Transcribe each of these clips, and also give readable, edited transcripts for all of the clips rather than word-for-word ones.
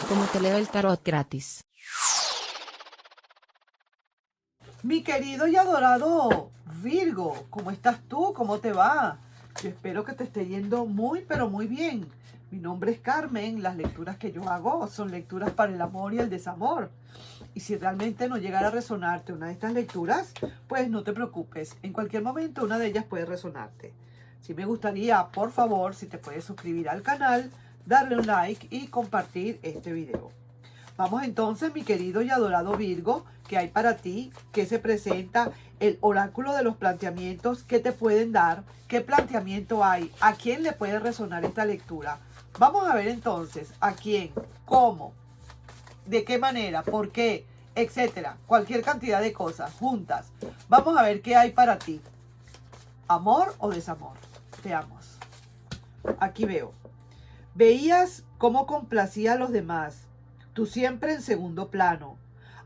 como te leo el tarot gratis. Mi querido y adorado Virgo, ¿cómo estás tú? ¿Cómo te va? Yo espero que te esté yendo muy, pero muy bien. Mi nombre es Carmen. Las lecturas que yo hago son lecturas para el amor y el desamor. Y si realmente no llegara a resonarte una de estas lecturas, pues no te preocupes. En cualquier momento una de ellas puede resonarte. Si me gustaría, por favor, si te puedes suscribir al canal, darle un like y compartir este video. Vamos entonces, mi querido y adorado Virgo, ¿qué hay para ti? ¿Qué se presenta? El oráculo de los planteamientos, ¿qué te pueden dar? ¿Qué planteamiento hay? ¿A quién le puede resonar esta lectura? Vamos a ver entonces, ¿a quién? ¿Cómo? ¿De qué manera? ¿Por qué? Etcétera. Cualquier cantidad de cosas juntas. Vamos a ver qué hay para ti. ¿Amor o desamor? Veamos. Aquí veo. Veías cómo complacía a los demás. Tú siempre en segundo plano.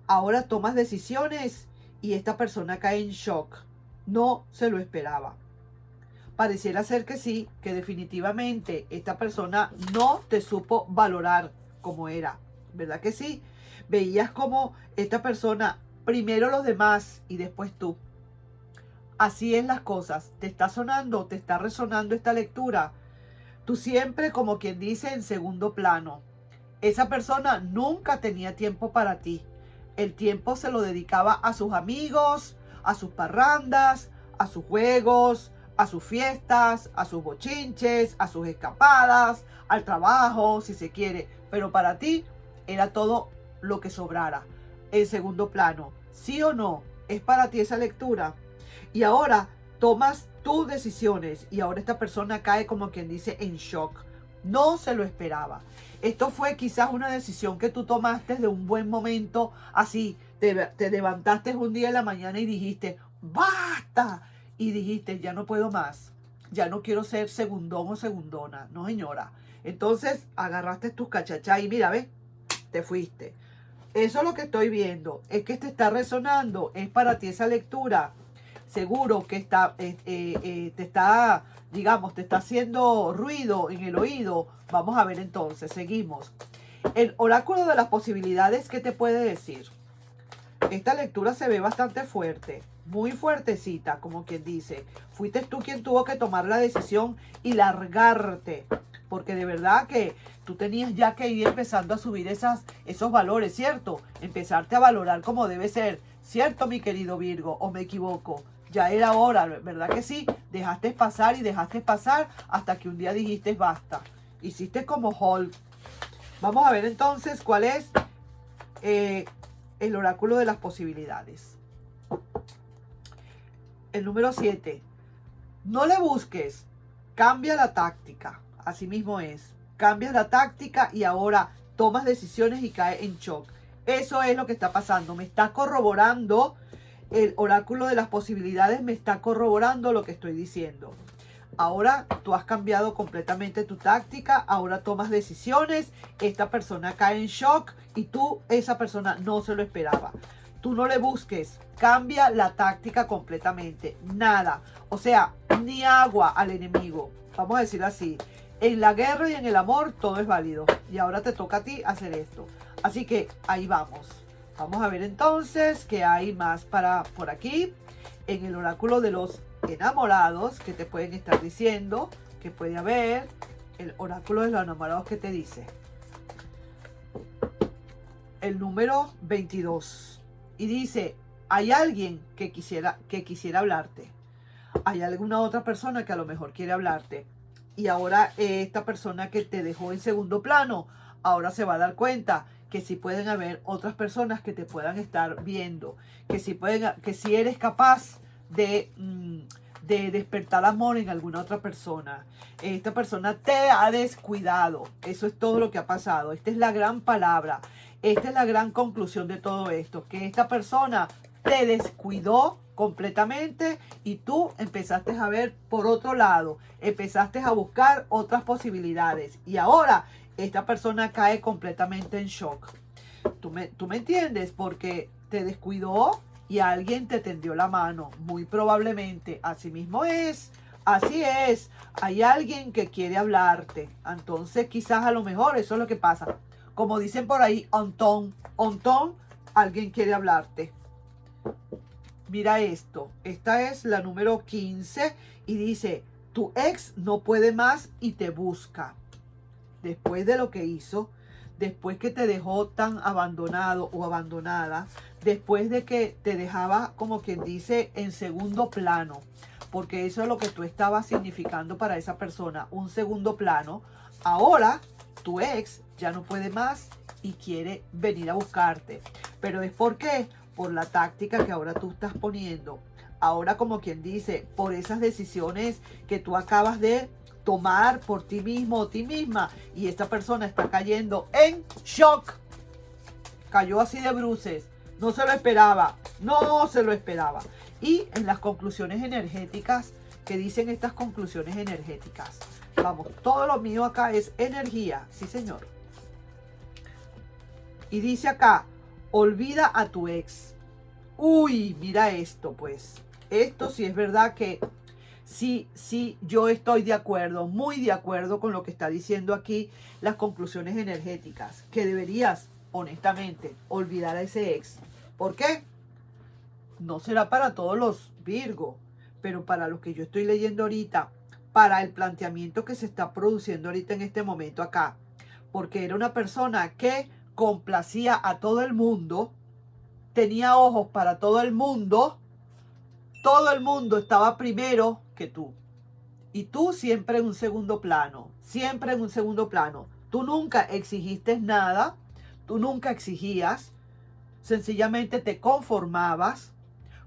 Ahora tomas decisiones y esta persona cae en shock. No se lo esperaba. Pareciera ser que sí, que definitivamente esta persona no te supo valorar como era. ¿Verdad que sí? Veías como esta persona, primero los demás y después tú. Así es las cosas. Te está sonando, te está resonando esta lectura. Tú siempre, como quien dice, en segundo plano. Esa persona nunca tenía tiempo para ti. El tiempo se lo dedicaba a sus amigos, a sus parrandas, a sus juegos, a sus fiestas, a sus bochinches, a sus escapadas, al trabajo, si se quiere. Pero para ti era todo lo que sobrara. En segundo plano, ¿sí o no? ¿Es para ti esa lectura? Y ahora tomas tus decisiones y ahora esta persona cae, como quien dice, en shock. No se lo esperaba. Esto fue quizás una decisión que tú tomaste de un buen momento, así, te levantaste un día en la mañana y dijiste, ¡basta! Y dijiste, ya no puedo más, ya no quiero ser segundón o segundona, no señora. Entonces agarraste tus cachachas y mira, ¿ves? Te fuiste. Eso es lo que estoy viendo, es que te está resonando, es para ti esa lectura. Seguro que te está, digamos, te está haciendo ruido en el oído. Vamos a ver entonces, seguimos. El oráculo de las posibilidades, ¿qué te puede decir? Esta lectura se ve bastante fuerte, muy fuertecita, como quien dice. Fuiste tú quien tuvo que tomar la decisión y largarte, porque de verdad que tú tenías ya que ir empezando a subir esos valores, ¿cierto? Empezarte a valorar como debe ser, ¿cierto, mi querido Virgo? ¿O me equivoco? Ya era hora, ¿verdad que sí? Dejaste pasar y dejaste pasar hasta que un día dijiste basta. Hiciste como Hulk. Vamos a ver entonces cuál es el oráculo de las posibilidades. El número 7. No le busques. Cambia la táctica. Así mismo es. Cambias la táctica y ahora tomas decisiones y caes en shock. Eso es lo que está pasando. Me está corroborando. El oráculo de las posibilidades me está corroborando lo que estoy diciendo. Ahora tú has cambiado completamente tu táctica, ahora tomas decisiones, esta persona cae en shock y esa persona no se lo esperaba. Tú no le busques, cambia la táctica completamente, nada. O sea, ni agua al enemigo, vamos a decir así. En la guerra y en el amor todo es válido y ahora te toca a ti hacer esto. Así que ahí vamos. Vamos a ver entonces qué hay más por aquí en el oráculo de los enamorados que te pueden estar diciendo que puede haber. El oráculo de los enamorados que te dice el número 22 y dice, hay alguien que quisiera hablarte, hay alguna otra persona que a lo mejor quiere hablarte y ahora esta persona que te dejó en segundo plano ahora se va a dar cuenta que sí pueden haber otras personas que te puedan estar viendo, que sí eres capaz de despertar amor en alguna otra persona. Esta persona te ha descuidado. Eso es todo lo que ha pasado. Esta es la gran palabra. Esta es la gran conclusión de todo esto. Que esta persona te descuidó completamente y tú empezaste a ver por otro lado. Empezaste a buscar otras posibilidades. Y ahora esta persona cae completamente en shock. ¿Tú me entiendes? Porque te descuidó y alguien te tendió la mano. Muy probablemente. Así mismo es. Así es. Hay alguien que quiere hablarte. Entonces quizás a lo mejor eso es lo que pasa. Como dicen por ahí, on ton, alguien quiere hablarte. Mira esto, esta es la número 15 y dice, tu ex no puede más y te busca. Después de lo que hizo, después que te dejó tan abandonado o abandonada, después de que te dejaba, como quien dice, en segundo plano, porque eso es lo que tú estabas significando para esa persona, un segundo plano. Ahora tu ex ya no puede más y quiere venir a buscarte. Pero ¿es por qué? Por la táctica que ahora tú estás poniendo. Ahora, como quien dice, por esas decisiones que tú acabas de tomar por ti mismo o ti misma, y esta persona está cayendo en shock. Cayó así de bruces. No se lo esperaba. No se lo esperaba. Y en las conclusiones energéticas, que dicen estas conclusiones energéticas. Vamos, todo lo mío acá es energía. Sí, señor. Y dice acá, olvida a tu ex. Uy, mira esto, pues. Esto sí es verdad que sí, yo estoy de acuerdo, muy de acuerdo con lo que está diciendo aquí las conclusiones energéticas. Que deberías, honestamente, olvidar a ese ex. ¿Por qué? No será para todos los Virgo, pero para los que yo estoy leyendo ahorita, para el planteamiento que se está produciendo ahorita en este momento acá. Porque era una persona que complacía a todo el mundo, tenía ojos para todo el mundo estaba primero que tú. Y tú siempre en un segundo plano, siempre en un segundo plano. Tú nunca exigiste nada, tú nunca exigías, sencillamente te conformabas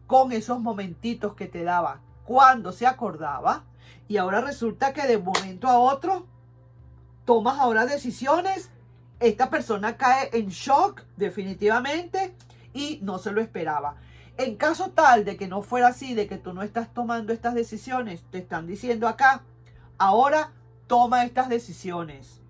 con esos momentitos que te daba cuando se acordaba. Y ahora resulta que de un momento a otro tomas ahora decisiones. Esta persona cae en shock definitivamente y no se lo esperaba. En caso tal de que no fuera así, de que tú no estás tomando estas decisiones, te están diciendo acá, ahora toma estas decisiones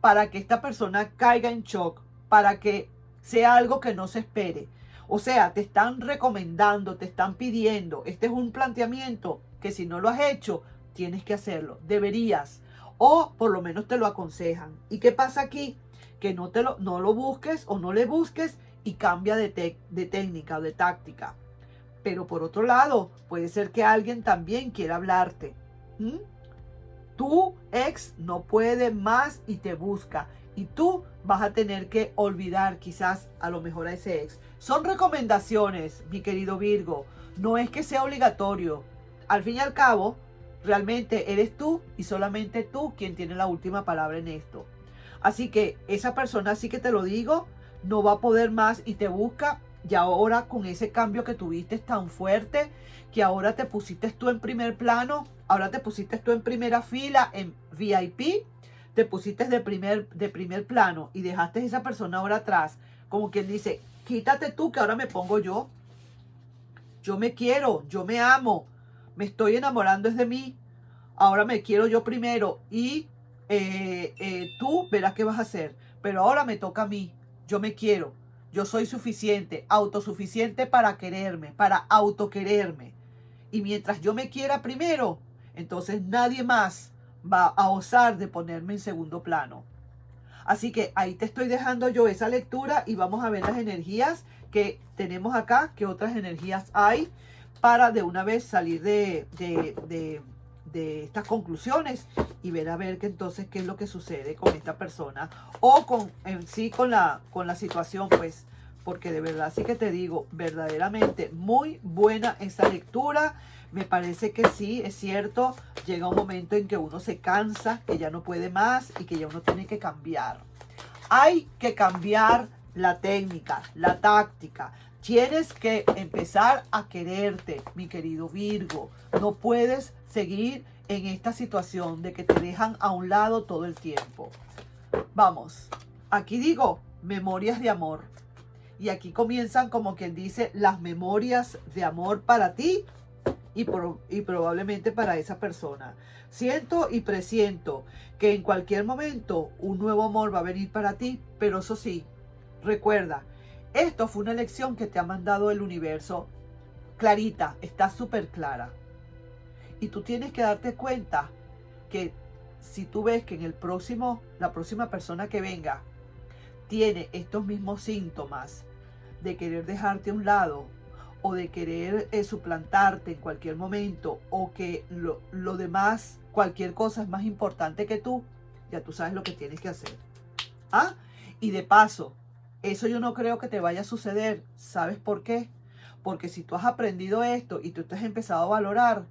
para que esta persona caiga en shock, para que sea algo que no se espere. O sea, te están recomendando, te están pidiendo. Este es un planteamiento que si no lo has hecho, tienes que hacerlo. Deberías. O por lo menos te lo aconsejan. ¿Y qué pasa aquí? Que no lo busques o no le busques y cambia de técnica o de táctica. Pero por otro lado, puede ser que alguien también quiera hablarte. Tu ex no puede más y te busca. Y tú vas a tener que olvidar quizás a lo mejor a ese ex. Son recomendaciones, mi querido Virgo. No es que sea obligatorio. Al fin y al cabo, realmente eres tú y solamente tú quien tiene la última palabra en esto. Así que esa persona, sí que te lo digo, no va a poder más y te busca. Y ahora con ese cambio que tuviste tan fuerte, que ahora te pusiste tú en primer plano, ahora te pusiste tú en primera fila, en VIP, te pusiste de primer plano y dejaste a esa persona ahora atrás. Como quien dice, quítate tú que ahora me pongo yo. Yo me quiero, yo me amo, me estoy enamorando es de mí. Ahora me quiero yo primero y tú verás qué vas a hacer. Pero ahora me toca a mí. Yo me quiero. Yo soy suficiente, autosuficiente para quererme, para autoquererme. Y mientras yo me quiera primero, entonces nadie más va a osar de ponerme en segundo plano. Así que ahí te estoy dejando yo esa lectura y vamos a ver las energías que tenemos acá, qué otras energías hay para de una vez salir de estas conclusiones y ver a ver que entonces qué es lo que sucede con esta persona o con en sí con la situación, pues, porque de verdad sí que te digo, verdaderamente muy buena esa lectura. Me parece que sí, es cierto, llega un momento en que uno se cansa, que ya no puede más y que ya uno tiene que cambiar. Hay que cambiar la técnica, la táctica. Tienes que empezar a quererte, mi querido Virgo. No puedes seguir en esta situación de que te dejan a un lado todo el tiempo. Vamos, aquí digo memorias de amor. Y aquí comienzan, como quien dice, las memorias de amor para ti y probablemente para esa persona. Siento y presiento que en cualquier momento un nuevo amor va a venir para ti, pero eso sí, recuerda, esto fue una lección que te ha mandado el universo clarita, está súper clara. Y tú tienes que darte cuenta que si tú ves que en la próxima persona que venga tiene estos mismos síntomas de querer dejarte a un lado o de querer suplantarte en cualquier momento, o que lo demás, cualquier cosa es más importante que tú, ya tú sabes lo que tienes que hacer. ¿Ah? Y de paso, eso yo no creo que te vaya a suceder. ¿Sabes por qué? Porque si tú has aprendido esto y tú te has empezado a valorar,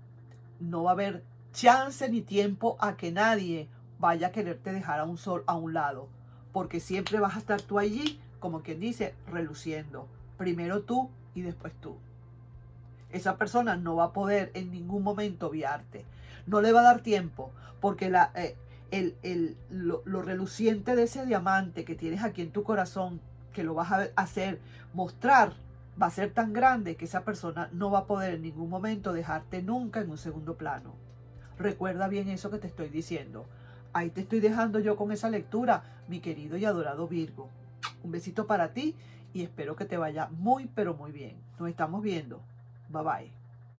no va a haber chance ni tiempo a que nadie vaya a quererte dejar a un lado. Porque siempre vas a estar tú allí, como quien dice, reluciendo. Primero tú y después tú. Esa persona no va a poder en ningún momento obviarte. No le va a dar tiempo, porque lo reluciente de ese diamante que tienes aquí en tu corazón, que lo vas a hacer mostrar, va a ser tan grande que esa persona no va a poder en ningún momento dejarte nunca en un segundo plano. Recuerda bien eso que te estoy diciendo. Ahí te estoy dejando yo con esa lectura, mi querido y adorado Virgo. Un besito para ti y espero que te vaya muy, pero muy bien. Nos estamos viendo. Bye bye.